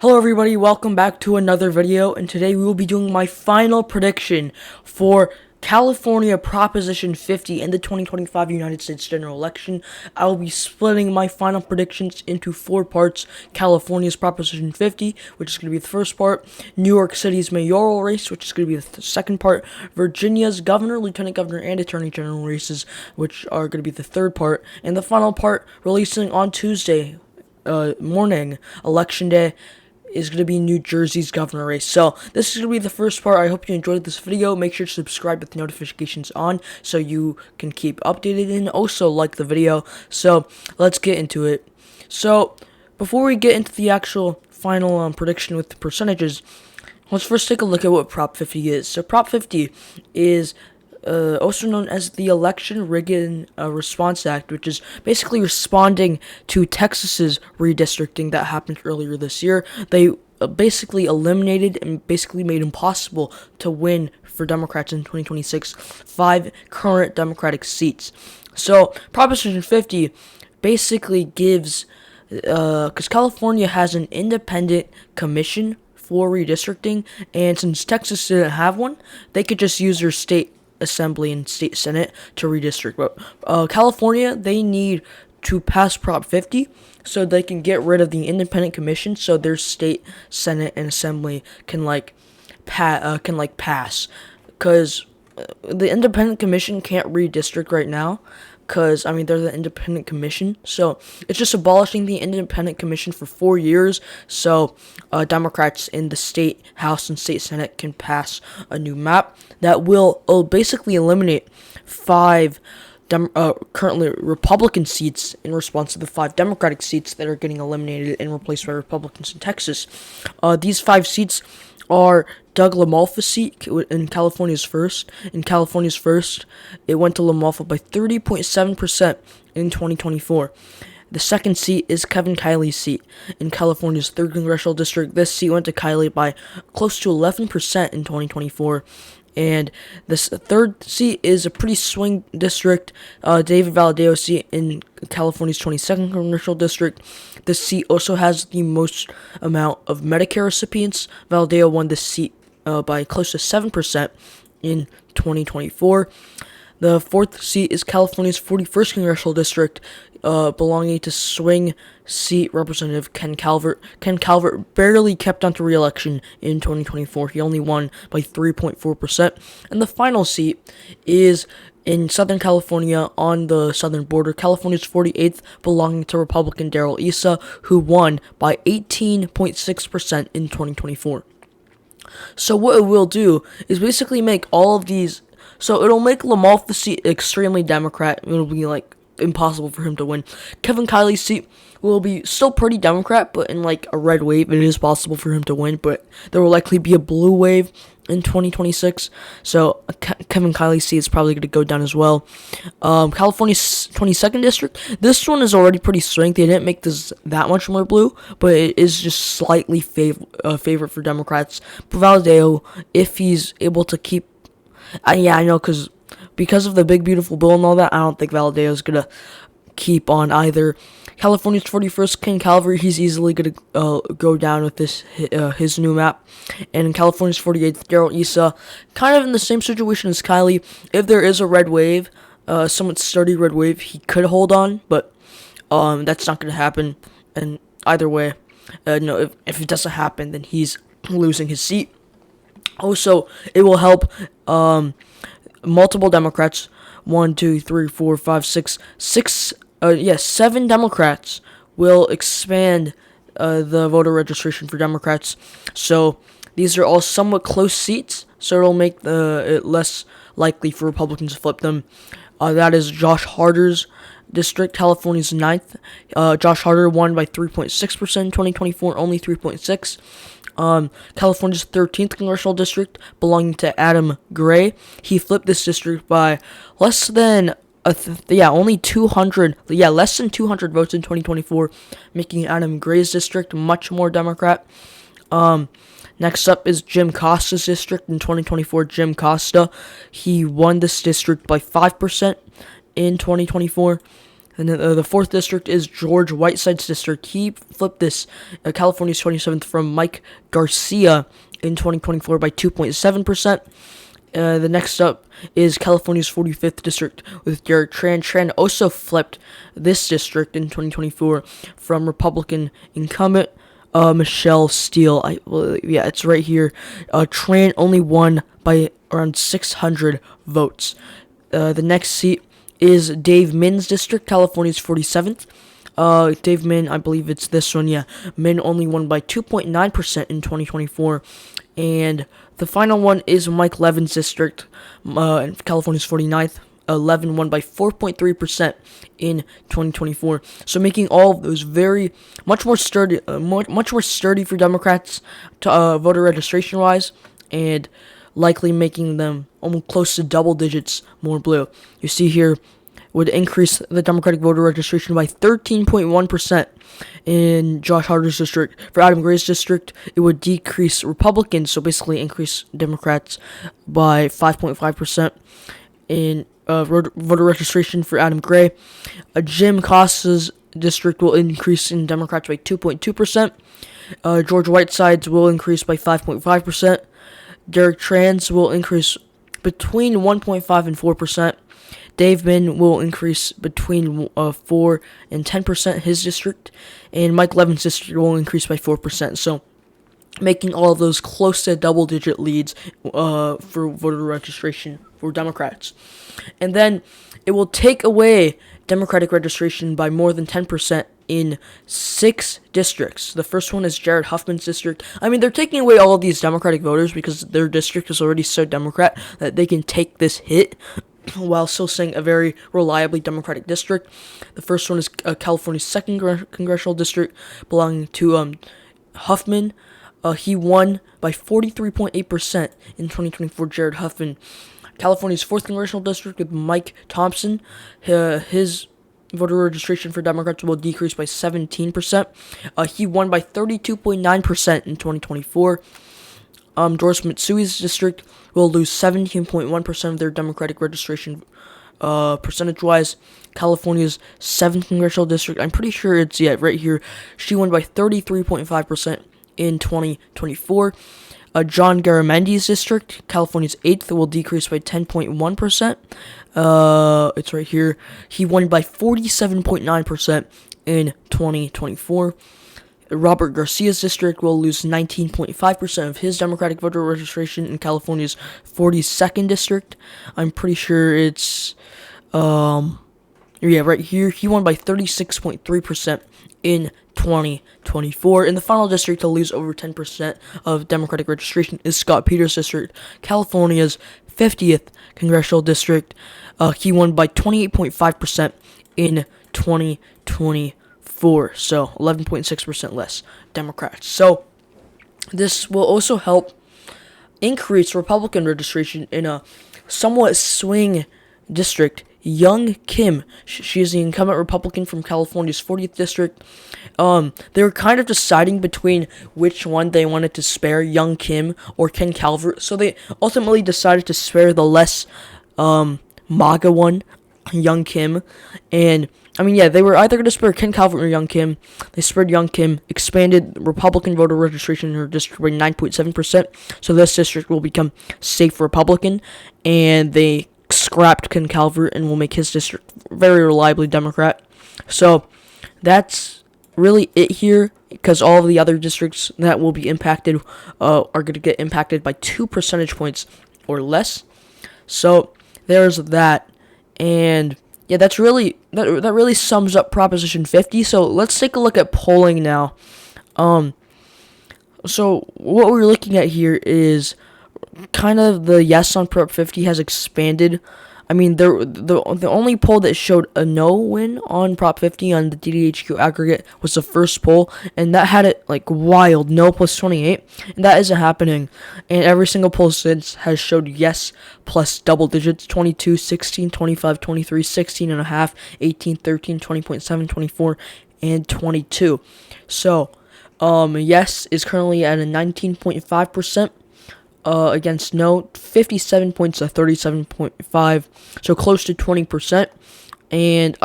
Hello everybody, welcome back to another video, and today we will be doing my final prediction for California Proposition 50 in the 2025 United States general election. I will be splitting my final predictions into 4 parts. California's Proposition 50, which is going to be the first part. New York City's mayoral race, which is going to be the second part. Virginia's governor, lieutenant governor, and attorney general races, which are going to be the third part. And the final part, releasing on Tuesday morning, election day, is going to be New Jersey's governor race. So this is going to be the first part. I hope you enjoyed this video. Make sure to subscribe with notifications on so you can keep updated, and also like the video. So let's get into it. So before we get into the actual final prediction with the percentages, let's first take a look at what Prop 50 is. So Prop 50 is also known as the Election Rigging Response Act, which is basically responding to Texas's redistricting that happened earlier this year. They basically eliminated and basically made impossible to win for Democrats in 2026 5 current Democratic seats. So Proposition 50 basically gives, because California has an independent commission for redistricting, and since Texas didn't have one, they could just use their state assembly and state senate to redistrict. But California, they need to pass Prop 50 so they can get rid of the independent commission, so their state senate and assembly can pass, because the independent commission can't redistrict right now, because they're the independent commission. So it's just abolishing the independent commission for 4 years, so Democrats in the state house and state senate can pass a new map that will basically eliminate 5 currently Republican seats in response to the 5 Democratic seats that are getting eliminated and replaced by Republicans in Texas. These 5 seats are Doug LaMalfa's seat in California's first. In California's first, it went to LaMalfa by 30.7% in 2024. The second seat is Kevin Kiley's seat in California's 3rd congressional district. This seat went to Kiley by close to 11% in 2024. And this third seat is a pretty swing district, David Vallejo's seat in California's 22nd congressional district. This seat also has the most amount of Medicare recipients. Vallejo won this seat by close to 7% in 2024. The fourth seat is California's 41st congressional district, belonging to swing seat Representative Ken Calvert. Ken Calvert barely kept on to re-election in 2024. He only won by 3.4%. And the final seat is in Southern California on the southern border, California's 48th, belonging to Republican Darrell Issa, who won by 18.6% in 2024. So what it will do is basically make all of these, so it'll make LaMalfa's seat extremely Democrat. It'll be impossible for him to win. Kevin Kiley's seat will be still pretty Democrat, but in a red wave. It is possible for him to win, but there will likely be a blue wave in 2026. So Kevin Kiley's seat is probably going to go down as well. California's 22nd district. This one is already pretty swing. They didn't make this that much more blue, but it is just slightly favorite for Democrats. But Vallejo, if he's able to keep, I know, because of the big beautiful bill and all that, I don't think Vallejo is gonna keep on either. California's 41st, Ken Calvert, he's easily gonna go down with this his new map. And in California's 48th, Darrell Issa, kind of in the same situation as Kiley. If there is a red wave, somewhat sturdy red wave, he could hold on, but that's not gonna happen. And either way, no, if it doesn't happen, then he's losing his seat. Also, it will help multiple Democrats, 7 Democrats will expand the voter registration for Democrats. So these are all somewhat close seats, so it'll make it less likely for Republicans to flip them. That is Josh Harder's district, California's 9th. Josh Harder won by 3.6% in 2024, only 3.6%. California's 13th congressional district, belonging to Adam Gray. He flipped this district by less than 200 votes in 2024, making Adam Gray's district much more Democrat. Next up is Jim Costa's district in 2024. Jim Costa, he won this district by 5% in 2024. And then the fourth district is George Whiteside's district. He flipped this California's 27th from Mike Garcia in 2024 by 2.7%. The next up is California's 45th district with Derek Tran. Tran also flipped this district in 2024 from Republican incumbent Michelle Steele. It's right here. Tran only won by around 600 votes. The next seat is Dave Min's district, California's 47th. Dave Min, I believe it's this one, yeah. Min only won by 2.9% in 2024. And the final one is Mike Levin's district, California's 49th. Levin won by 4.3% in 2024. So making all of those much more sturdy for Democrats to voter registration wise, and likely making them almost close to double digits more blue. You see here would increase the Democratic voter registration by 13.1% in Josh Harder's district. For Adam Gray's district, it would decrease Republicans, so basically increase Democrats by 5.5% in voter registration for Adam Gray. Jim Costa's district will increase in Democrats by 2.2%. George Whiteside's will increase by 5.5%. Derek Tran's will increase between 1.5 and 4%. Dave Min will increase between 4 and 10% his district, and Mike Levin's district will increase by 4%. So, making all of those close to double-digit leads for voter registration for Democrats. And then it will take away Democratic registration by more than 10% in 6 districts. The first one is Jared Huffman's district. I mean, they're taking away all of these Democratic voters because their district is already so Democrat that they can take this hit while still staying a very reliably Democratic district. The first one is California's 2nd congressional district, belonging to Huffman. He won by 43.8% in 2024, Jared Huffman. California's 4th congressional district with Mike Thompson. His voter registration for Democrats will decrease by 17%. He won by 32.9% in 2024. Doris Mitsui's district will lose 17.1% of their Democratic registration percentage-wise. California's 7th congressional district, I'm pretty sure it's, right here. She won by 33.5% in 2024. John Garamendi's district, California's 8th, will decrease by 10.1%. It's right here. He won by 47.9% in 2024. Robert Garcia's district will lose 19.5% of his Democratic voter registration in California's 42nd district. I'm pretty sure it's, right here. He won by 36.3% in 2024. In the final district to lose over 10% of Democratic registration is Scott Peters' district, California's 50th congressional district. He won by 28.5% in 2024, so 11.6% less Democrats. So this will also help increase Republican registration in a somewhat swing district. Young Kim, she is the incumbent Republican from California's 40th district. They were kind of deciding between which one they wanted to spare, Young Kim or Ken Calvert. So they ultimately decided to spare the less MAGA one, Young Kim. And they were either going to spare Ken Calvert or Young Kim. They spared Young Kim, expanded Republican voter registration in her district by 9.7%. So this district will become safe Republican, and they scrapped Ken Calvert and will make his district very reliably Democrat. So that's really it here, because all of the other districts that will be impacted are going to get impacted by 2 percentage points or less. So there's that. And yeah, that really sums up Proposition 50. So let's take a look at polling now. So what we're looking at here is kind of the yes on Prop 50 has expanded. The only poll that showed a no win on Prop 50 on the DDHQ aggregate was the first poll, and that had it wild, no plus 28, and that isn't happening. And every single poll since has showed yes plus double digits: 22, 16, 25, 23, 16 and a half, 18, 13, 20.7, 24, and 22. So, yes is currently at a 19.5%. Against no, 57 points to 37.5, so close to 20%. And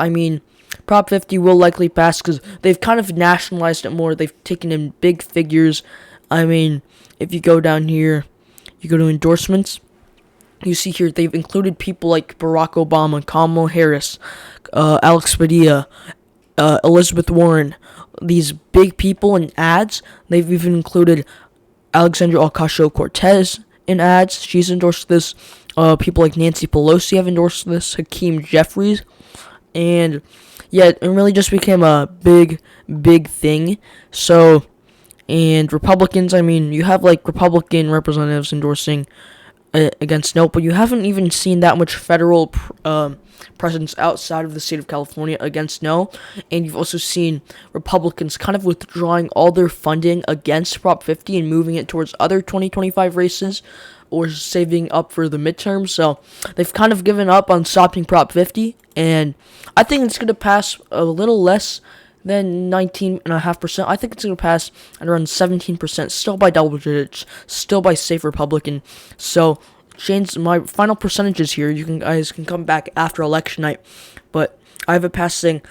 Prop 50 will likely pass because they've kind of nationalized it more. They've taken in big figures. I mean, if you go down here, you go to endorsements, you see here they've included people like Barack Obama, Kamala Harris, Alex Padilla, Elizabeth Warren, these big people in ads. They've even included Alexandria Ocasio-Cortez in ads. She's endorsed this. People like Nancy Pelosi have endorsed this. Hakeem Jeffries. And yeah, it really just became a big thing. So, and Republicans, I mean, you have like Republican representatives endorsing against no, but you haven't even seen that much federal presence outside of the state of California against no, and you've also seen Republicans kind of withdrawing all their funding against Prop 50 and moving it towards other 2025 races or saving up for the midterms. So they've kind of given up on stopping Prop 50, and I think it's going to pass a little less than 19.5%. I think it's going to pass at around 17%, still by double digits, still by safe Republican. So, change my final percentages here. You guys can come back after election night, but I have it passing.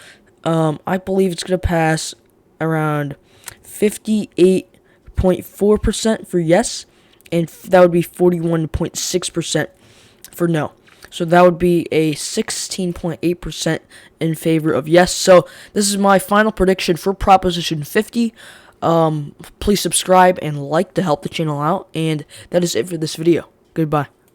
I believe it's going to pass around 58.4% for yes, and that would be 41.6% for no. So that would be a 16.8% in favor of yes. So this is my final prediction for Proposition 50. Please subscribe and like to help the channel out. And that is it for this video. Goodbye.